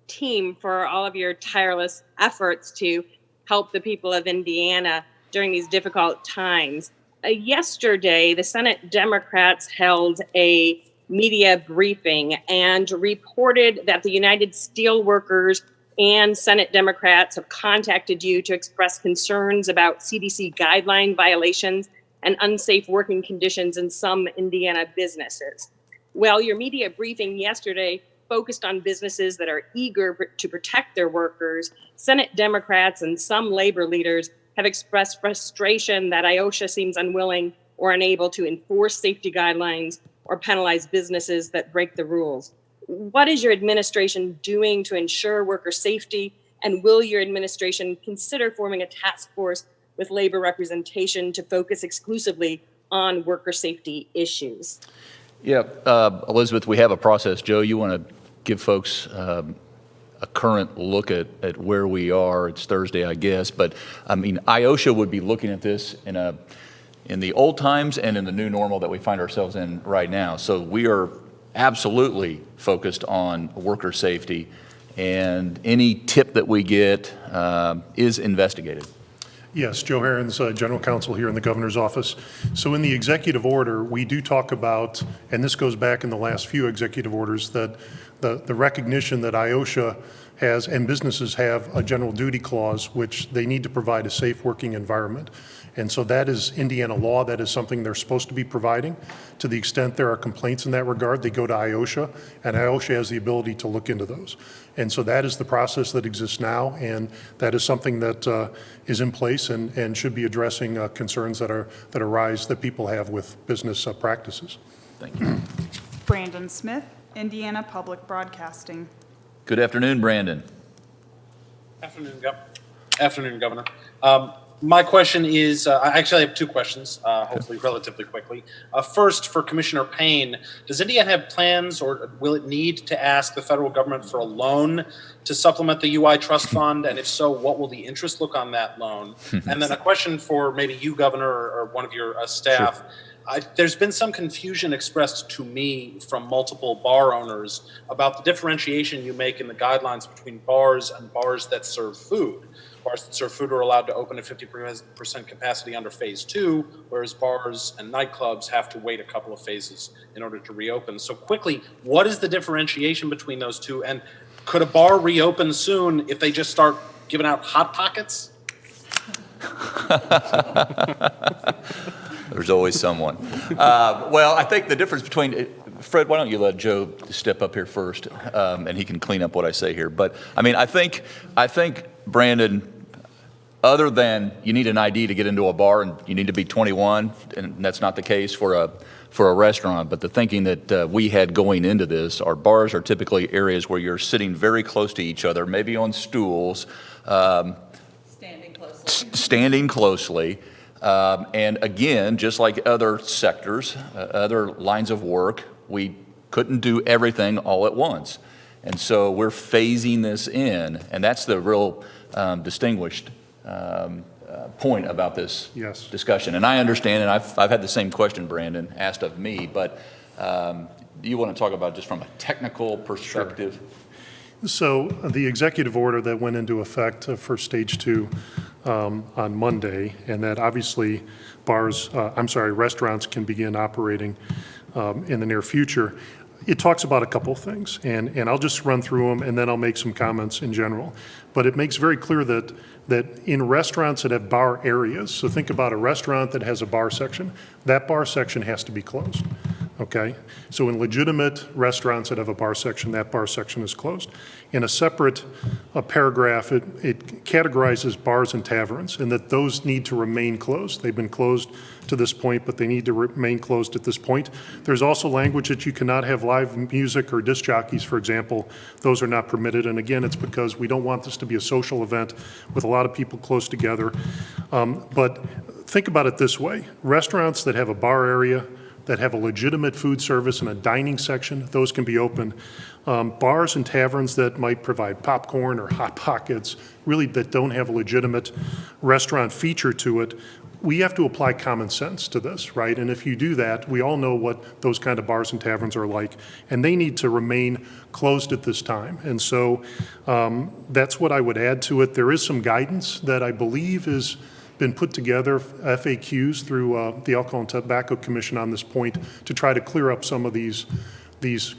team for all of your tireless efforts to help the people of Indiana during these difficult times. Yesterday, the Senate Democrats held a media briefing and reported that the United Steelworkers and Senate Democrats have contacted you to express concerns about CDC guideline violations and unsafe working conditions in some Indiana businesses. Well, your media briefing yesterday focused on businesses that are eager to protect their workers. Senate Democrats and some labor leaders have expressed frustration that IOSHA seems unwilling or unable to enforce safety guidelines or penalize businesses that break the rules. What is your administration doing to ensure worker safety? And will your administration consider forming a task force with labor representation to focus exclusively on worker safety issues? Yeah, Elizabeth, we have a process. Joe, you want to give folks a current look at where we are. It's Thursday, I guess, but I mean, IOSHA would be looking at this in the old times and in the new normal that we find ourselves in right now. So we are absolutely focused on worker safety, and any tip that we get is investigated. Yes, Joe Herons, General Counsel here in the Governor's office. So in the executive order, we do talk about, and this goes back in the last few executive orders, that the recognition that IOSHA has and businesses have a general duty clause, which they need to provide a safe working environment. And so that is Indiana law. That is something they're supposed to be providing. To the extent there are complaints in that regard, they go to IOSHA, and IOSHA has the ability to look into those. And so that is the process that exists now, and that is something that is in place and should be addressing concerns that arise that people have with business practices. Thank you. Brandon Smith, Indiana Public Broadcasting. Good afternoon, Brandon. Afternoon, Governor. My question is, I actually have two questions, hopefully relatively quickly. First, for Commissioner Payne, does Indiana have plans or will it need to ask the federal government for a loan to supplement the UI trust fund? And if so, what will the interest look on that loan? And then a question for maybe you, Governor, or one of your staff. Sure. There's been some confusion expressed to me from multiple bar owners about the differentiation you make in the guidelines between bars and bars that serve food. Bars that serve food are allowed to open at 50% capacity under phase 2, whereas bars and nightclubs have to wait a couple of phases in order to reopen. So quickly, what is the differentiation between those two? And could a bar reopen soon if they just start giving out Hot Pockets? There's always someone. Well, I think the difference between, Fred, why don't you let Joe step up here first, and he can clean up what I say here. But I mean, I think Brandon, other than you need an ID to get into a bar and you need to be 21, and that's not the case for a restaurant, but the thinking that we had going into this, our bars are typically areas where you're sitting very close to each other, maybe on stools, standing closely. And again, just like other sectors, other lines of work, we couldn't do everything all at once. And so we're phasing this in, and that's the real distinguished point about this discussion. And I understand, and I've had the same question, Brandon, asked of me, but do you want to talk about just from a technical perspective? Sure. So the executive order that went into effect for stage 2 on Monday, and that obviously restaurants can begin operating in the near future. It talks about a couple of things, and I'll just run through them, and then I'll make some comments in general. But it makes very clear that in restaurants that have bar areas, so think about a restaurant that has a bar section, that bar section has to be closed, okay? So in legitimate restaurants that have a bar section, that bar section is closed. In a separate paragraph, it categorizes bars and taverns, and that those need to remain closed. They've been closed to this point, but they need to remain closed at this point. There's also language that you cannot have live music or disc jockeys, for example. Those are not permitted, and again, it's because we don't want this to be a social event with a lot of people close together. But think about it this way. Restaurants that have a bar area, that have a legitimate food service and a dining section, those can be open. Bars and taverns that might provide popcorn or Hot Pockets, really that don't have a legitimate restaurant feature to it, we have to apply common sense to this, right? And if you do that, we all know what those kind of bars and taverns are like, and they need to remain closed at this time. And so that's what I would add to it. There is some guidance that I believe has been put together, FAQs through the Alcohol and Tobacco Commission on this point to try to clear up some of these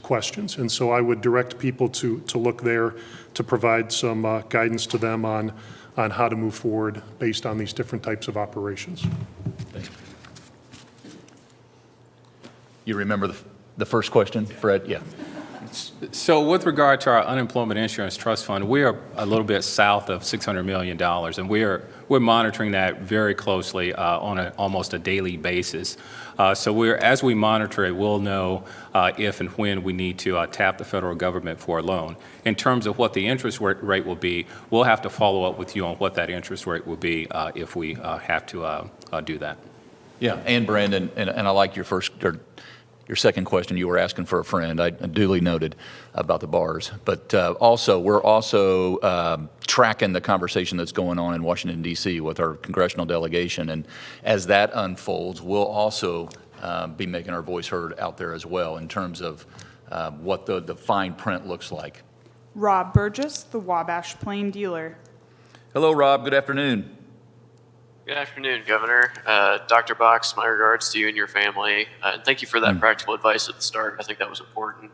questions. And so I would direct people to look there to provide some guidance to them on how to move forward based on these different types of operations. Thanks. You remember the first question, Fred? Yeah. So with regard to our unemployment insurance trust fund, we are a little bit south of $600 million, and we're monitoring that very closely on almost a daily basis. So as we monitor it, we'll know if and when we need to tap the federal government for a loan. In terms of what the interest rate will be, we'll have to follow up with you on what that interest rate will be if we have to do that. Yeah, and Brandon, and I like your first, your second question, you were asking for a friend. I duly noted about the bars. But also, we're also tracking the conversation that's going on in Washington, D.C. with our congressional delegation. And as that unfolds, we'll also be making our voice heard out there as well in terms of what the fine print looks like. Rob Burgess, the Wabash Plain dealer. Hello, Rob. Good afternoon. Good afternoon, Governor. Dr. Box, my regards to you and your family. And thank you for that practical advice at the start. I think that was important.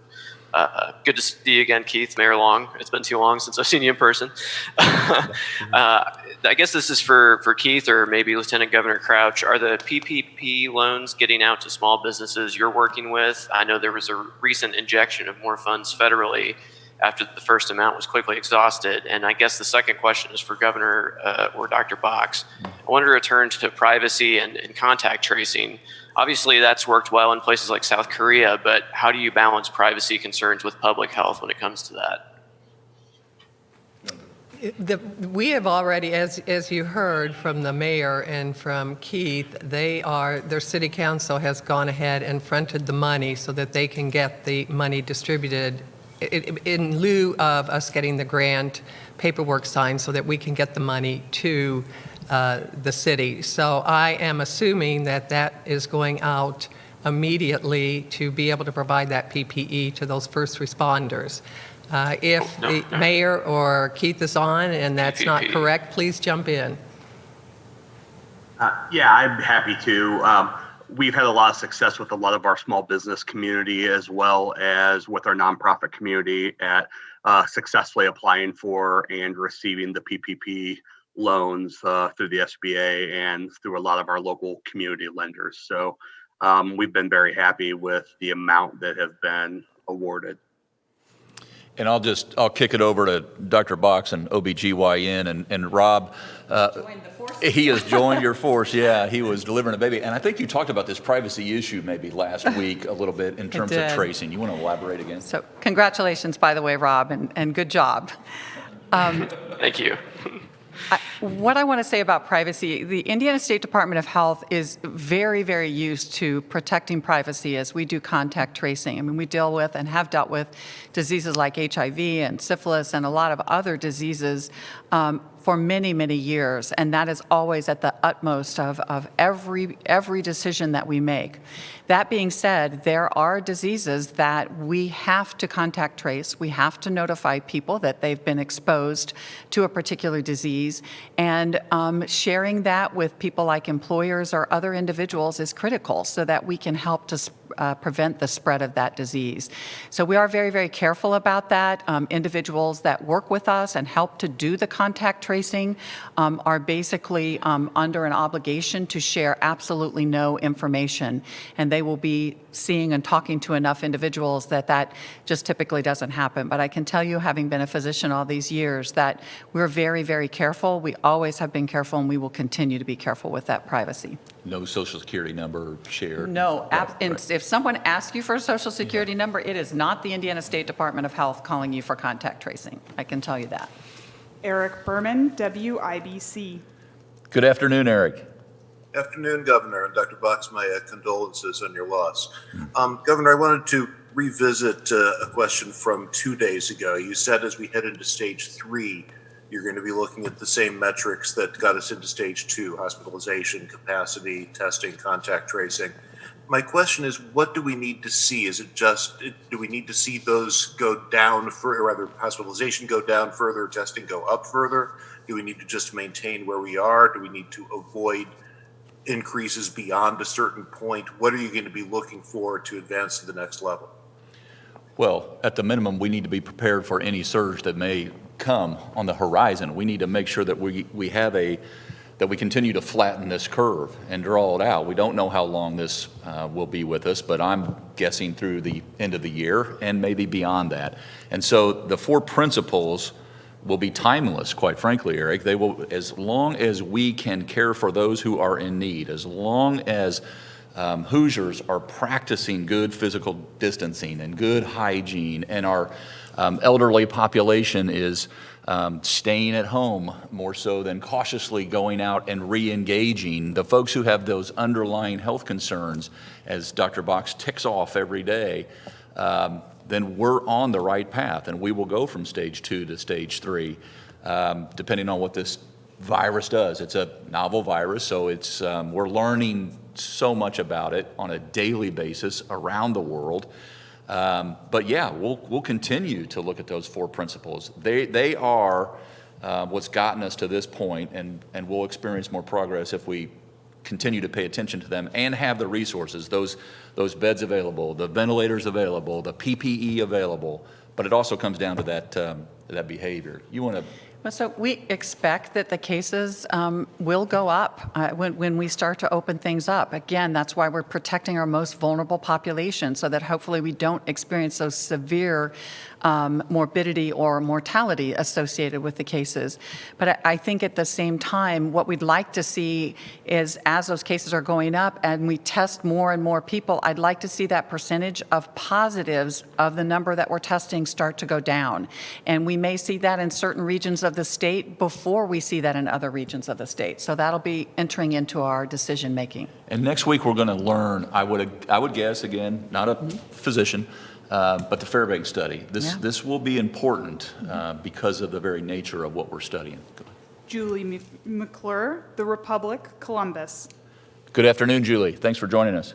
Good to see you again, Keith, Mayor Long. It's been too long since I've seen you in person. I guess this is for Keith or maybe Lieutenant Governor Crouch. Are the PPP loans getting out to small businesses you're working with? I know there was a recent injection of more funds federally after the first amount was quickly exhausted. And I guess the second question is for Governor or Dr. Box. I wanted to return to privacy and contact tracing. Obviously, that's worked well in places like South Korea, but how do you balance privacy concerns with public health when it comes to that? We have already, as you heard from the mayor and from Keith, their city council has gone ahead and fronted the money so that they can get the money distributed in lieu of us getting the grant paperwork signed so that we can get the money to the city. So I am assuming that that is going out immediately to be able to provide that PPE to those first responders. If the mayor or Keith is on and that's not correct, please jump in. Yeah, I'm happy to. We've had a lot of success with a lot of our small business community as well as with our nonprofit community at successfully applying for and receiving the PPP loans through the SBA and through a lot of our local community lenders. So we've been very happy with the amount that have been awarded. And I'll kick it over to Dr. Box and OBGYN and Rob. He has joined your force. Yeah, he was delivering a baby. And I think you talked about this privacy issue maybe last week a little bit in terms of tracing. You want to elaborate again? So congratulations, by the way, Rob, and good job. Thank you. What I want to say about privacy, the Indiana State Department of Health is very, very used to protecting privacy as we do contact tracing. I mean, we deal with and have dealt with diseases like HIV and syphilis and a lot of other diseases for many, many years, and that is always at the utmost of every decision that we make. That being said, there are diseases that we have to contact trace. We have to notify people that they've been exposed to a particular disease, and sharing that with people like employers or other individuals is critical so that we can help to prevent the spread of that disease. So we are very, very careful about that. Individuals that work with us and help to do the contact tracing are basically under an obligation to share absolutely no information. And they will be seeing and talking to enough individuals that just typically doesn't happen. But I can tell you, having been a physician all these years, that we're very, very careful. We always have been careful, and we will continue to be careful with that privacy. No social security number shared? No. If someone asks you for a social security number, it is not the Indiana State Department of Health calling you for contact tracing. I can tell you that. Eric Berman, WIBC. Good afternoon, Eric. Afternoon, Governor, and Dr. Box, my condolences on your loss. Governor, I wanted to revisit a question from 2 days ago. You said as we head into stage 3, you're going to be looking at the same metrics that got us into stage 2, hospitalization, capacity, testing, contact tracing. My question is, what do we need to see? Do we need to see those go down, or rather hospitalization go down further, testing go up further? Do we need to just maintain where we are? Do we need to avoid increases beyond a certain point? What are you going to be looking for to advance to the next level? Well, at the minimum, we need to be prepared for any surge that may come on the horizon. We need to make sure that we continue to flatten this curve and draw it out. We don't know how long this will be with us, but I'm guessing through the end of the year and maybe beyond that. And so the 4 principles will be timeless, quite frankly, Eric. They will, as long as we can care for those who are in need, as long as Hoosiers are practicing good physical distancing and good hygiene, and our elderly population is staying at home more so than cautiously going out and re-engaging. The folks who have those underlying health concerns, as Dr. Box ticks off every day, then we're on the right path, and we will go from stage 2 to stage 3, depending on what this virus does. It's a novel virus, so it's we're learning so much about it on a daily basis around the world. But yeah, we'll continue to look at those 4 principles. They are what's gotten us to this point, and we'll experience more progress if we continue to pay attention to them and have the resources, those beds available, the ventilators available, the PPE available. But it also comes down to that behavior. You want to? Well, so we expect that the cases will go up when we start to open things up. Again, that's why we're protecting our most vulnerable population, so that hopefully we don't experience those severe morbidity or mortality associated with the cases. But I think at the same time, what we'd like to see is, as those cases are going up and we test more and more people, I'd like to see that percentage of positives of the number that we're testing start to go down. And we may see that in certain regions of the state before we see that in other regions of the state. So that'll be entering into our decision making. And next week we're going to learn, I would guess, again, not a physician, but the Fairbanks study. This will be important because of the very nature of what we're studying. Julie McClure, The Republic, Columbus. Good afternoon, Julie. Thanks for joining us.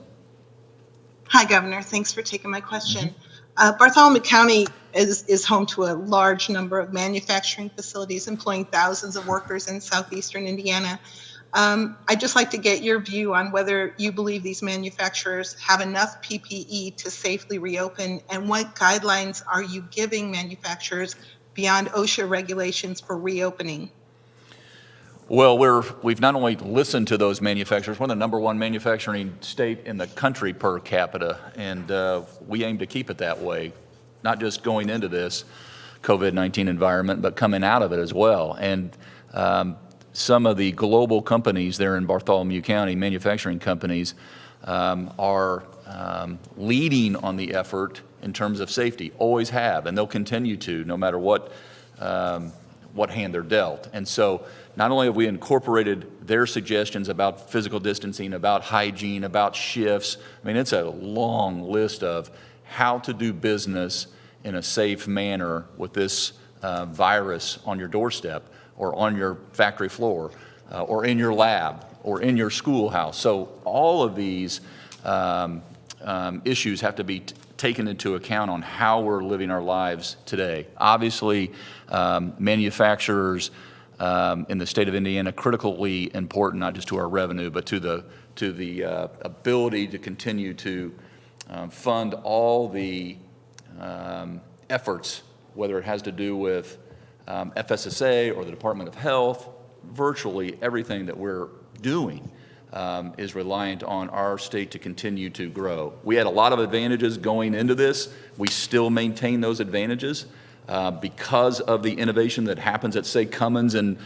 Hi, Governor. Thanks for taking my question. Bartholomew County is home to a large number of manufacturing facilities employing thousands of workers in southeastern Indiana. I'd just like to get your view on whether you believe these manufacturers have enough PPE to safely reopen, and what guidelines are you giving manufacturers beyond OSHA regulations for reopening? Well, we've not only listened to those manufacturers, we're the #1 manufacturing state in the country per capita, and we aim to keep it that way, not just going into this COVID-19 environment, but coming out of it as well. And some of the global companies there in Bartholomew County, manufacturing companies, are leading on the effort in terms of safety, always have, and they'll continue to, no matter what hand they're dealt. And so not only have we incorporated their suggestions about physical distancing, about hygiene, about shifts, I mean, it's a long list of how to do business in a safe manner with this virus on your doorstep, or on your factory floor, or in your lab, or in your schoolhouse. So all of these issues have to be taken into account on how we're living our lives today. Obviously, manufacturers in the state of Indiana, critically important, not just to our revenue, but to the ability to continue to fund all the efforts, whether it has to do with FSSA or the Department of Health. Virtually everything that we're doing is reliant on our state to continue to grow. We had a lot of advantages going into this. We still maintain those advantages because of the innovation that happens at, say, Cummins in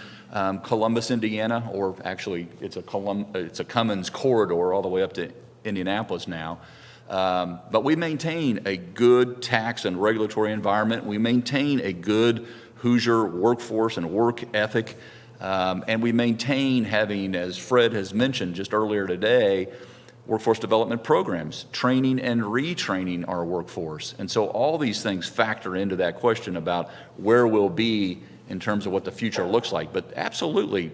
Columbus, Indiana, or actually it's a Cummins corridor all the way up to Indianapolis now. But we maintain a good tax and regulatory environment. We maintain a good Hoosier workforce and work ethic. And we maintain having, as Fred has mentioned just earlier today, workforce development programs, training and retraining our workforce. And so all these things factor into that question about where we'll be in terms of what the future looks like. But absolutely,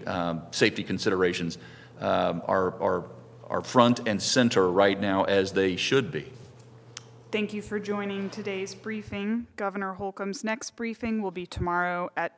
safety considerations are front and center right now, as they should be. Thank you for joining today's briefing. Governor Holcomb's next briefing will be tomorrow at